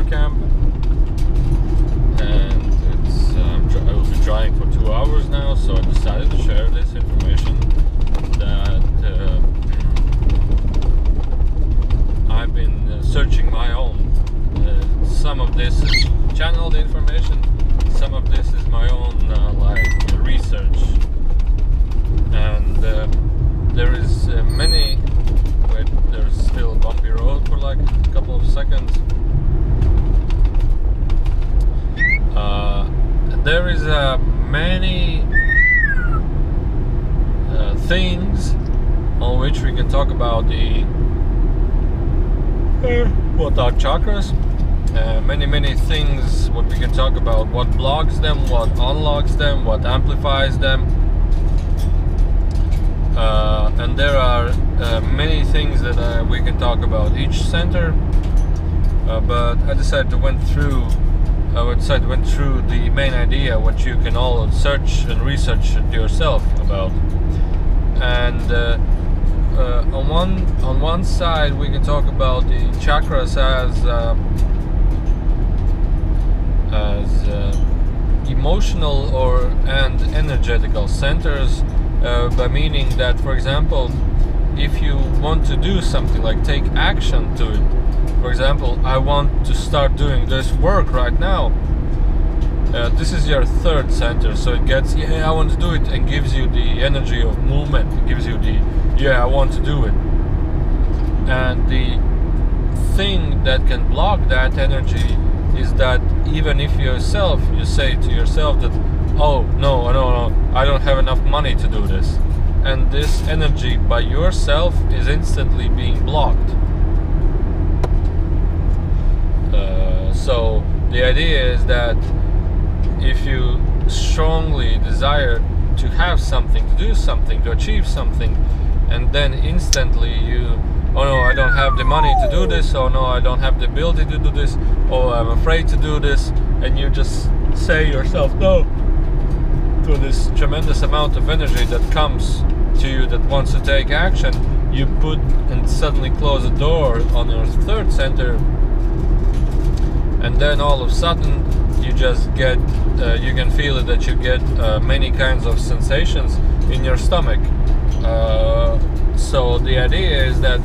camp, and I will be trying for 2 hours now, so I decided to share this information that I've been searching my own. Some of this is channeled information, some of this is my own research, and there is many. Wait, there's still a bumpy road for like a couple of seconds. There is many things on which we can talk about what are chakras. Many things what we can talk about, what blocks them, what unlocks them, what amplifies them, and there are many things that we can talk about each center, but I decided to went through the main idea, what you can all search and research yourself about. And on one side we can talk about the chakras as emotional and energetical centers, by meaning that, for example, if you want to do something, like take action to it. For example, I want to start doing this work right now. This is your third center, so it gets, I want to do it, and gives you the energy of movement. It gives you the, I want to do it. And the thing that can block that energy is that even if you say to yourself that, oh no, I don't have enough money to do this, and this energy by yourself is instantly being blocked. So the idea is that if you strongly desire to have something, to do something, to achieve something, and then instantly oh no, I don't have the money to do this, oh no, I don't have the ability to do this, oh, I'm afraid to do this, and you just say yourself no to this tremendous amount of energy that comes to you that wants to take action, you put and suddenly close a door on your third center, and then all of a sudden you just get, you can feel it, that you get many kinds of sensations in your stomach. So the idea is that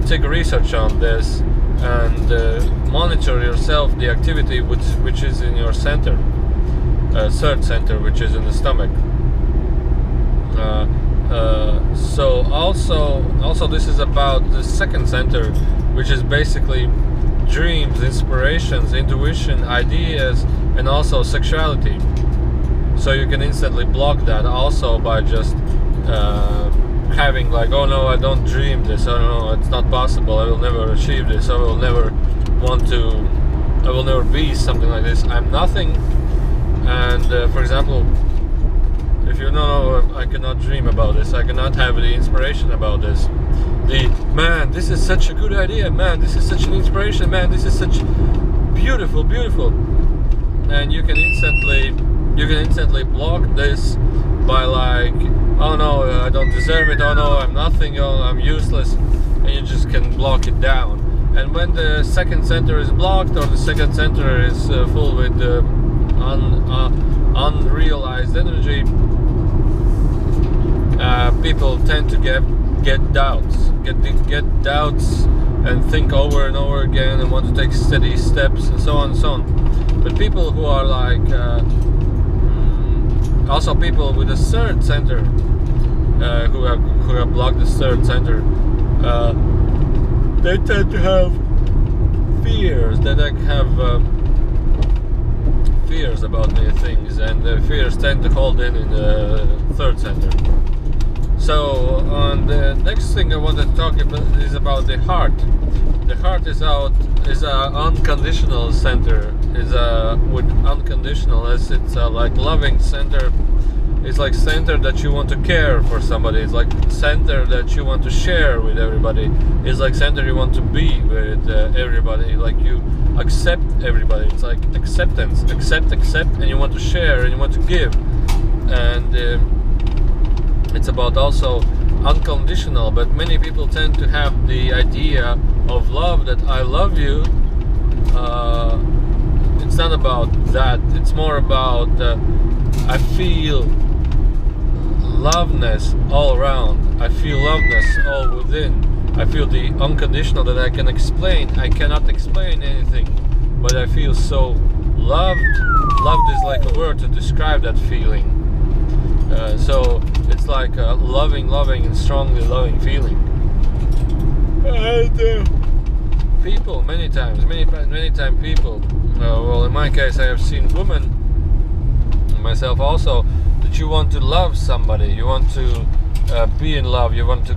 take research on this and monitor yourself the activity which is in your center, third center, which is in the stomach. So also this is about the second center, which is basically dreams, inspirations, intuition, ideas, and also sexuality. So you can instantly block that also by just having like, oh no, I don't dream this, oh no, it's not possible, I will never achieve this, I will never be something like this, I'm nothing. And for example, if you know, I cannot dream about this, I cannot have the inspiration about this, man, this is such a good idea, man, this is such an inspiration, man, this is such beautiful, and you can instantly block this by like, oh no, I don't deserve it, oh no, I'm nothing, oh, I'm useless, and you just can block it down. And when the second center is blocked, or the second center is full with unrealized energy, people tend to get doubts and think over and over again and want to take steady steps and so on and so on. But people who are like also people with a third center, who have blocked the third center, they tend to have fears. Fears about many things, and the fears tend to hold in the third center. So on the next thing I wanted to talk about is about the heart. The heart is a unconditional center. With unconditional, as it's like loving center. It's like center that you want to care for somebody. It's like center that you want to share with everybody. It's like center you want to be with everybody. Like you accept everybody. It's like acceptance. Accept, and you want to share and you want to give. And it's about also unconditional. But many people tend to have the idea of love, that I love you, it's not about that. It's more about I feel loveness all around. I feel loveness all within. I feel the unconditional that I can explain. I cannot explain anything, but I feel so loved. Loved is like a word to describe that feeling. So it's like a loving and strongly loving feeling. And people, many times people. Well, in my case, I have seen women, myself also, that you want to love somebody, you want to be in love, you want to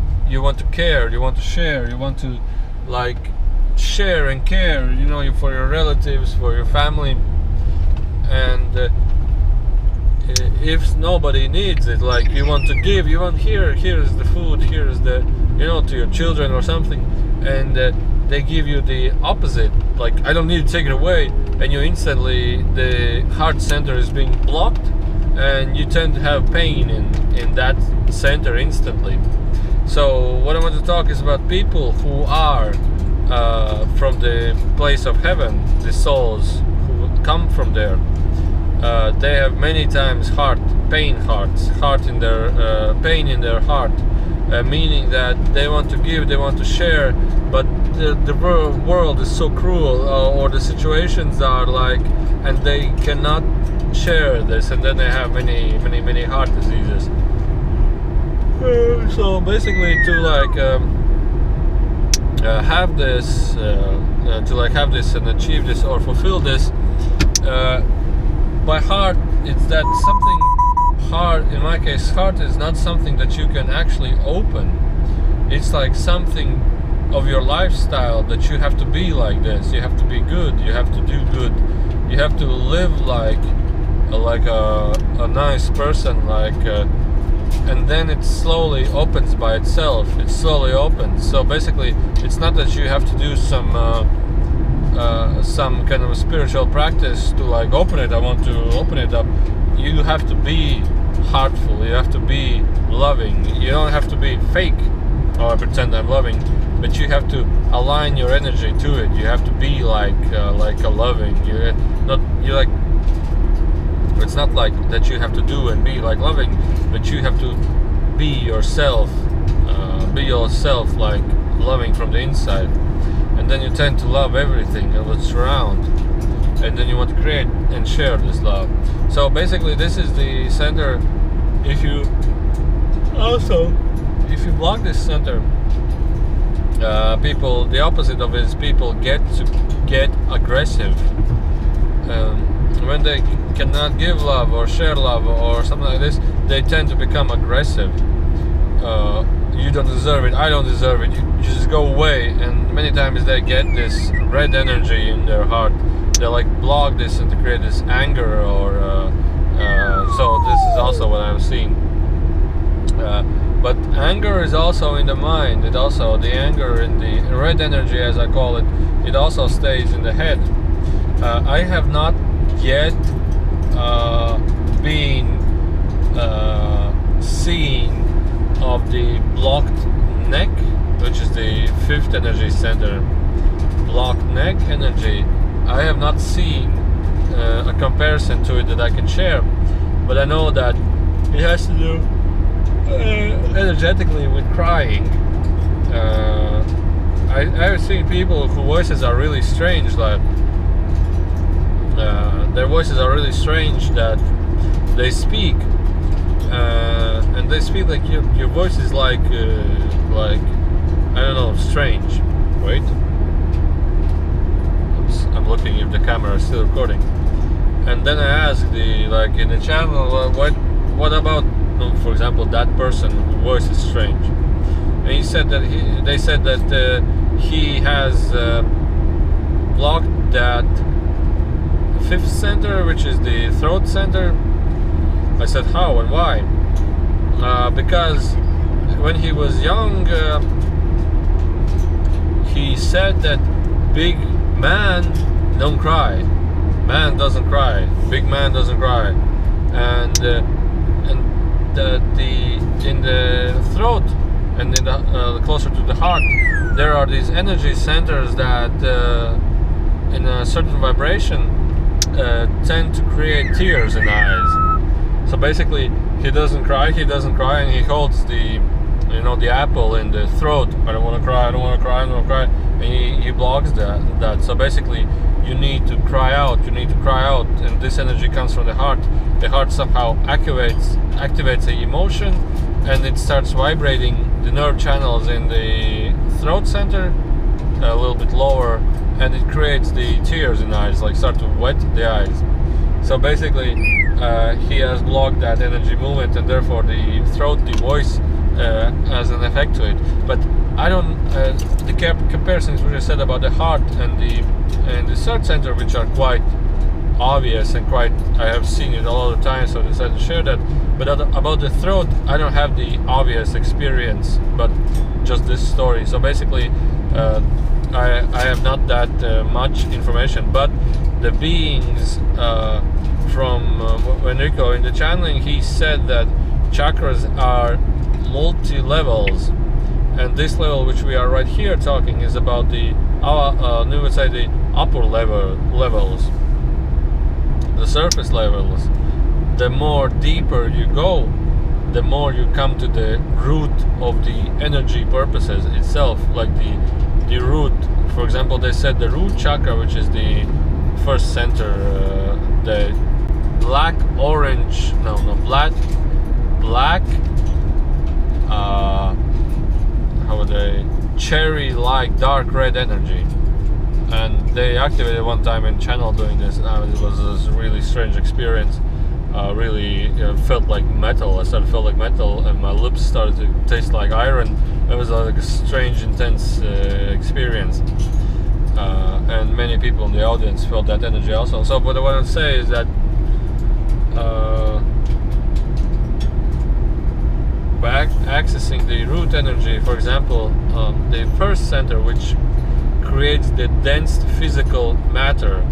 care, you want to share, you want to like share and care, you know, for your relatives, for your family, and if nobody needs it, like you want to give, you want here's the food, here's the, you know, to your children or something, and they give you the opposite, like I don't need to take it away, and you instantly, the heart center is being blocked, and you tend to have pain in that center instantly. So what I want to talk is about people who are from the place of heaven, the souls who come from there. They have many times pain in their pain in their heart, meaning that they want to give, they want to share, but the world is so cruel, or the situations are like, and they cannot share this, and then they have many heart diseases. So basically, to like have this, and achieve this or fulfill this, by heart, it's that something hard. In my case, heart is not something that you can actually open. It's like something of your lifestyle that you have to be like this. You have to be good. You have to do good. You have to live like a nice person, and then it slowly opens by itself. It slowly opens. So basically, it's not that you have to do some kind of a spiritual practice to like open it. I want to open it up. You have to be heartful. You have to be loving. You don't have to be fake. Oh, I pretend I'm loving, but you have to align your energy to it. You have to be like a loving. It's not like that you have to do and be like loving, but you have to be yourself. Be yourself, like loving from the inside, and then you tend to love everything that's around, and then you want to create and share this love. So basically, this is the center. If you block this center, people, the opposite of it is people get aggressive. When they cannot give love or share love or something like this, they tend to become aggressive. You don't deserve it, I don't deserve it, you just go away. And many times they get this red energy in their heart. They like block this and to create this anger, or so this is also what I'm seeing. But anger is also in the mind. It also, the anger in the red energy, as I call it, it also stays in the head. I have not yet been seen of the blocked neck, which is the fifth energy center. Blocked neck energy, I have not seen a comparison to it that I can share, but I know that it has to do energetically with crying. I've seen people whose voices are really strange, like their voices are really strange, that they speak and they speak like your voice is like I don't know, strange. Wait, I'm looking if the camera is still recording. And then I asked in the channel, what about, for example, that person whose voice is strange? And he said that they said that he has blocked that fifth center, which is the throat center. I said, how and why? Because when he was young, he said that big man don't cry. Man doesn't cry. Big man doesn't cry. And in the throat and in the closer to the heart, there are these energy centers that in a certain vibration tend to create tears in the eyes. So basically, he doesn't cry, and he holds the apple in the throat. I don't want to cry, and he blocks that. So basically, you need to cry out, and this energy comes from the heart. The heart somehow activates the emotion, and it starts vibrating the nerve channels in the throat center, a little bit lower, and it creates the tears in the eyes, like start to wet the eyes. So basically, he has blocked that energy movement, and therefore the voice has an effect to it. But I don't. The comparisons which I said about the heart and the third center, which are quite obvious and quite, I have seen it a lot of times, so I decided to share that. But about the throat, I don't have the obvious experience, but just this story. So basically, I have not that much information, but the beings from Enrico in the channeling, he said that chakras are multi-levels, and this level which we are right here talking is about the upper levels, the surface levels. The more deeper you go, the more you come to the root of the energy purposes itself, like the root. For example, they said the root chakra, which is the first center, the black cherry-like dark red energy, and they activated one time in channel doing this. It was a really strange experience. Really felt like metal. I started to feel like metal, and my lips started to taste like iron. It was like a strange, intense experience, and many people in the audience felt that energy also. So what I want to say is that by accessing the root energy, for example, the first center, which creates the dense physical matter.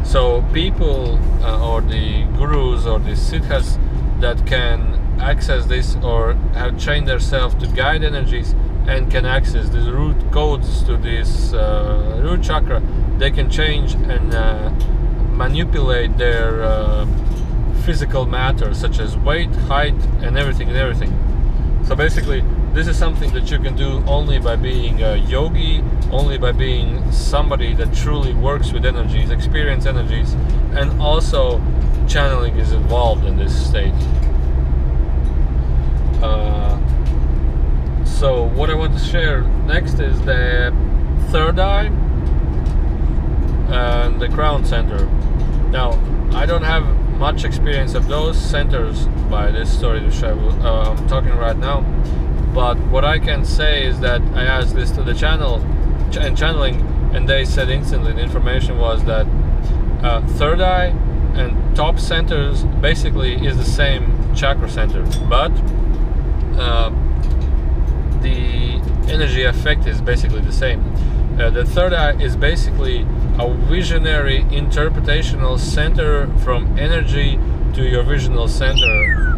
So people or the gurus or the siddhas that can access this or have trained themselves to guide energies and can access the root codes to this root chakra, they can change and manipulate their physical matter, such as weight, height, and everything. So basically, this is something that you can do only by being a yogi, only by being somebody that truly works with energies, experience energies, and also channeling is involved in this state. So what I want to share next is the third eye and the crown center. Now, I don't have much experience of those centers by this story which I'm talking right now, but what I can say is that I asked this to the channeling, and they said instantly the information was that third eye and top centers basically is the same chakra center, but the energy effect is basically the same. The third eye is basically a visionary interpretational center from energy to your visional center,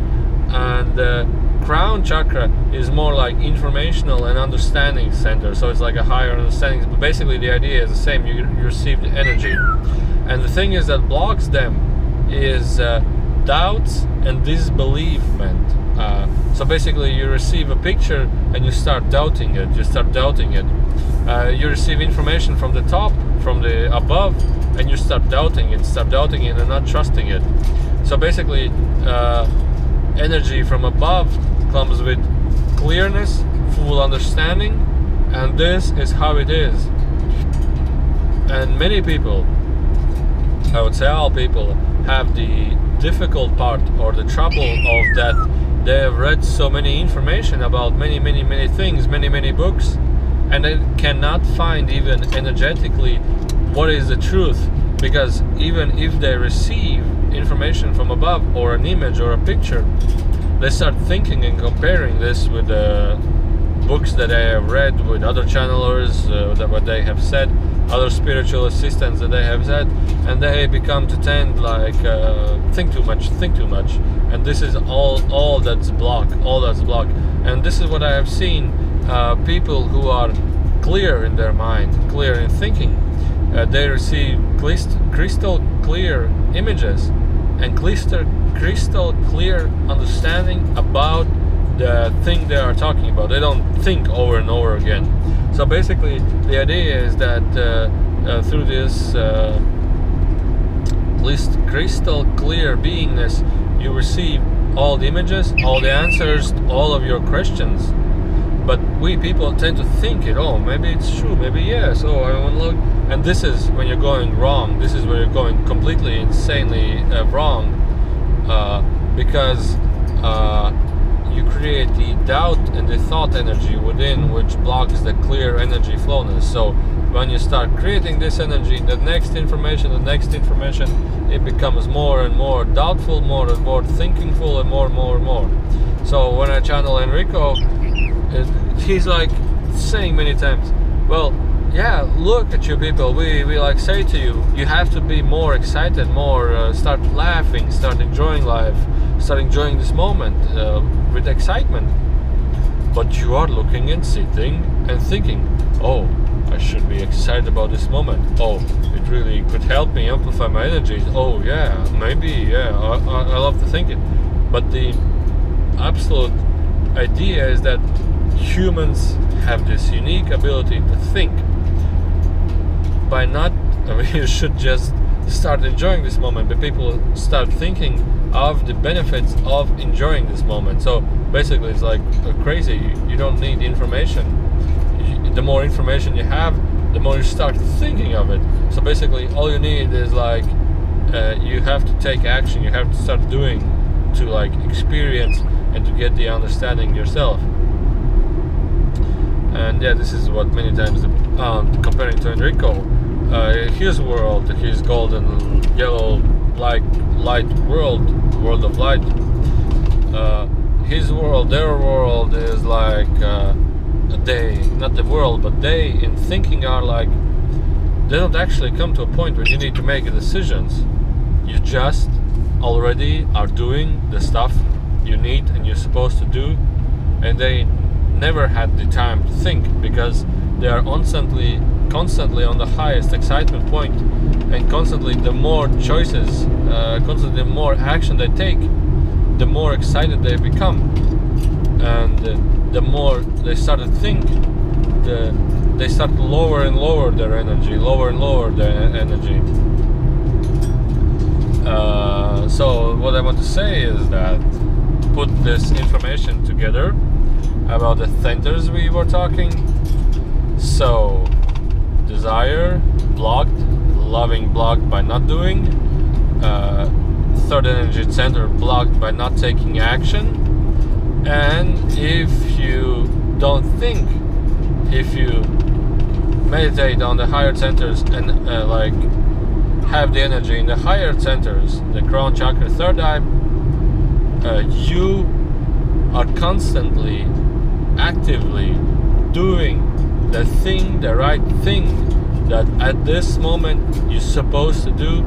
and the crown chakra is more like informational and understanding center, so it's like a higher understanding, but basically the idea is the same. You receive the energy, and the thing is that blocks them is doubts and disbelievement. So basically you receive a picture and you start doubting it, you receive information from the top, from the above, and you start doubting it and not trusting it. So basically energy from above comes with clearness, full understanding, and this is how it is. And many people, I would say all people, have the difficult part or the trouble of that they have read so many information about many things, many books, and they cannot find even energetically what is the truth, because even if they receive information from above or an image or a picture, they start thinking and comparing this with books that they have read, with other channelers, what they have said, other spiritual assistants that they have said, and they become to tend like think too much, and this is all that's blocked. And this is what I have seen, people who are clear in their mind, clear in thinking, they receive crystal clear images and crystal clear understanding about the thing they are talking about. They don't think over and over again. So basically the idea is that through this crystal clear beingness, you receive all the images, all the answers, all of your questions. But we people tend to think it, oh, maybe it's true, maybe yes, oh, I want to look. And this is when you're going wrong. This is where you're going completely insanely wrong, because you create the doubt and the thought energy within, which blocks the clear energy flowness. So when you start creating this energy, the next information, it becomes more and more doubtful, more and more thinkingful, and more. So when I channel Enrico, he's like saying many times, well, yeah, look at you people, we like say to you, you have to be more excited, more start laughing, start enjoying life, start enjoying this moment with excitement. But you are looking and sitting and thinking, oh, I should be excited about this moment. Oh, it really could help me amplify my energies. Oh yeah, maybe, yeah, I love to think it. But the absolute idea is that humans have this unique ability to think. You should just start enjoying this moment, but people start thinking of the benefits of enjoying this moment. So basically it's like crazy. You don't need information. The more information you have, the more you start thinking of it. So basically all you need is like you have to take action, you have to start doing to like experience and to get the understanding yourself. And yeah, this is what many times comparing to Enrico, his world, his golden yellow light world of light, his world, their world is like they, not the world, but they in thinking are like, they don't actually come to a point where you need to make decisions. You just already are doing the stuff you need and you're supposed to do, and they never had the time to think because they are constantly on the highest excitement point, and constantly the more choices, constantly the more action they take, the more excited they become, and the more they start to think, they start to lower and lower their energy. So what I want to say is that put this information together about the centers we were talking. So desire blocked, loving blocked by not doing, third energy center blocked by not taking action. And if you don't think, if you meditate on the higher centers and like have the energy in the higher centers, the crown chakra, third eye, you are constantly actively doing the right thing that at this moment you're supposed to do,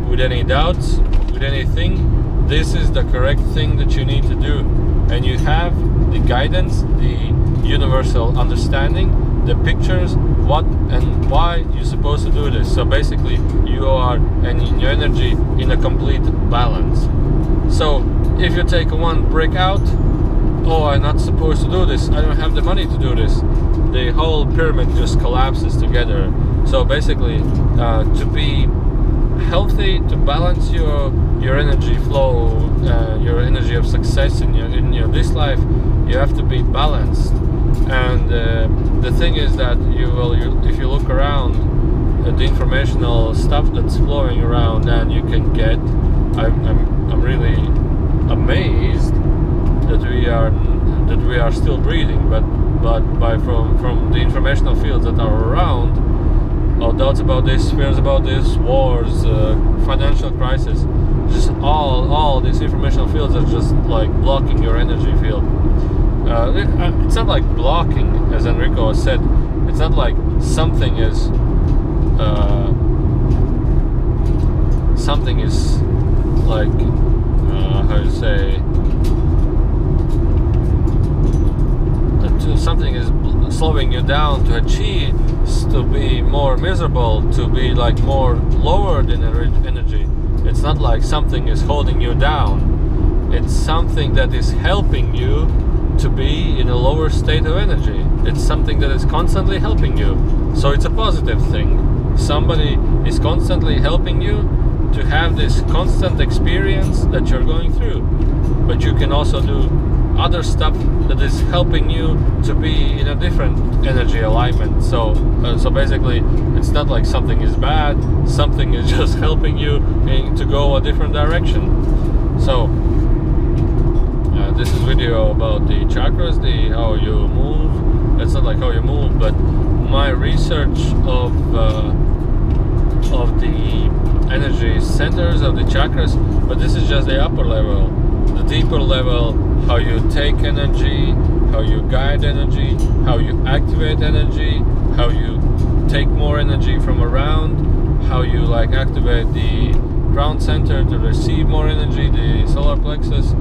with any doubts, with anything. This is the correct thing that you need to do, and you have the guidance, the universal understanding, the pictures, what and why you're supposed to do this. So basically you are in your energy in a complete balance. So if you take one brick out, oh, I'm not supposed to do this, I don't have the money to do this, the whole pyramid just collapses together. So basically to be healthy, to balance your energy flow, your energy of success in your this life, you have to be balanced. And the thing is that if you look around at the informational stuff that's flowing around, then you can get, I'm really amazed that we are still breathing, but from the informational fields that are around, doubts about this, fears about this, wars, financial crisis, just all these informational fields are just like blocking your energy field. It's not like blocking, as Enrico has said. It's not like something is like how to say, something is slowing you down to to be more miserable, to be like more lowered in energy. It's not like something is holding you down. It's something that is helping you to be in a lower state of energy. It's something that is constantly helping you. So it's a positive thing. Somebody is constantly helping you to have this constant experience that you're going through. But you can also do other stuff that is helping you to be in a different energy alignment. So basically, it's not like something is bad. Something is just helping you to go a different direction. So this is video about the chakras, how you move. It's not like how you move, but my research of the energy centers of the chakras. But this is just the upper level. The deeper level, how you take energy, how you guide energy, how you activate energy, how you take more energy from around, how you like activate the ground center to receive more energy, the solar plexus,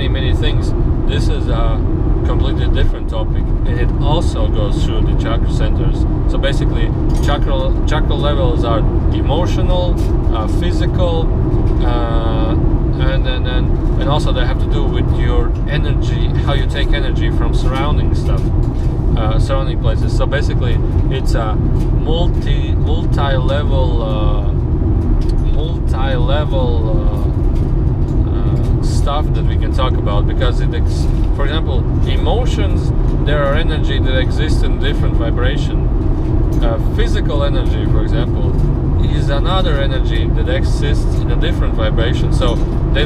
many things. This is a completely different topic, and it also goes through the chakra centers. So basically, chakra levels are emotional, physical, and also they have to do with your energy, how you take energy from surrounding stuff, surrounding places. So basically, it's a multi-level stuff that we can talk about, because for example, emotions, there are energy that exists in different vibration. Physical energy, for example, is another energy that exists in a different vibration. So they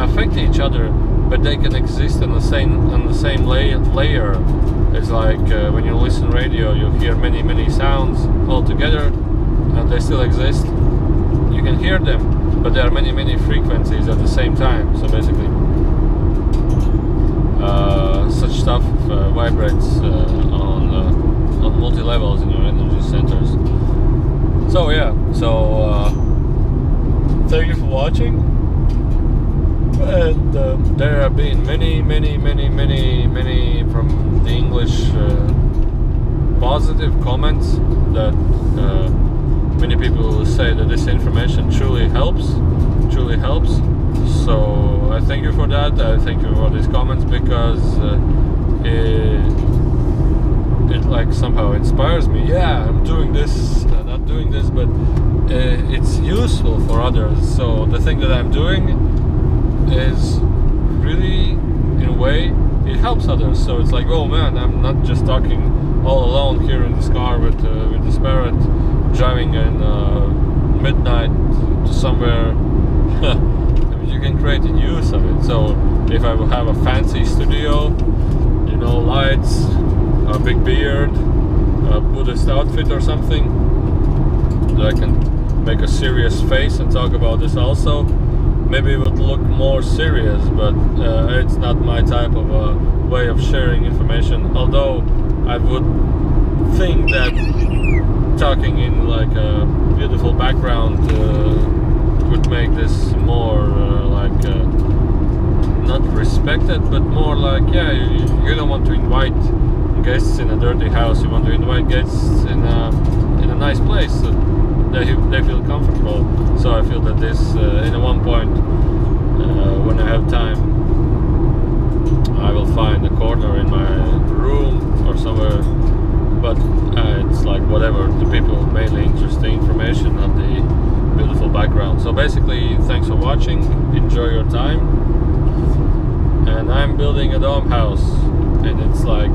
affect each other, but they can exist on the same layer. It's like when you listen radio, you hear many sounds all together, and they still exist. You can hear them, but there are many frequencies at the same time. So basically, such stuff vibrates on multi levels in your energy centers. So yeah, thank you for watching. And there have been many from the English positive comments that many people say that this information truly helps. So I thank you for that. I thank you for these comments, because it like somehow inspires me. Yeah, I'm doing this, not doing this, but it's useful for others. So the thing that I'm doing is really, in a way, it helps others. So it's like, oh man, I'm not just talking all alone here in this car with this parrot, driving in midnight to somewhere. You can create a use of it. So if I will have a fancy studio, lights, a big beard, a Buddhist outfit or something, that I can make a serious face and talk about this also. Maybe it would look more serious, but it's not my type of way of sharing information. Although I would think that talking in like a beautiful background would make this more not respected, but more like, yeah, you don't want to invite guests in a dirty house. You want to invite guests in a nice place, so they feel comfortable. So I feel that this, in one point, when I have time, I will find a corner in my room or somewhere. But it's like whatever. The people mainly interesting information on the beautiful background. So basically, thanks for watching. Enjoy your time. And I'm building a dome house, and it's like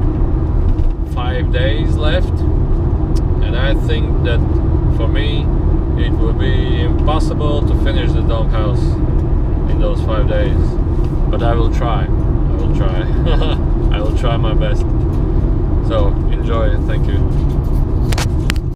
5 days left. And I think that for me, it would be impossible to finish the dome house in those 5 days. But I will try. I will try my best. So enjoy. Thank you.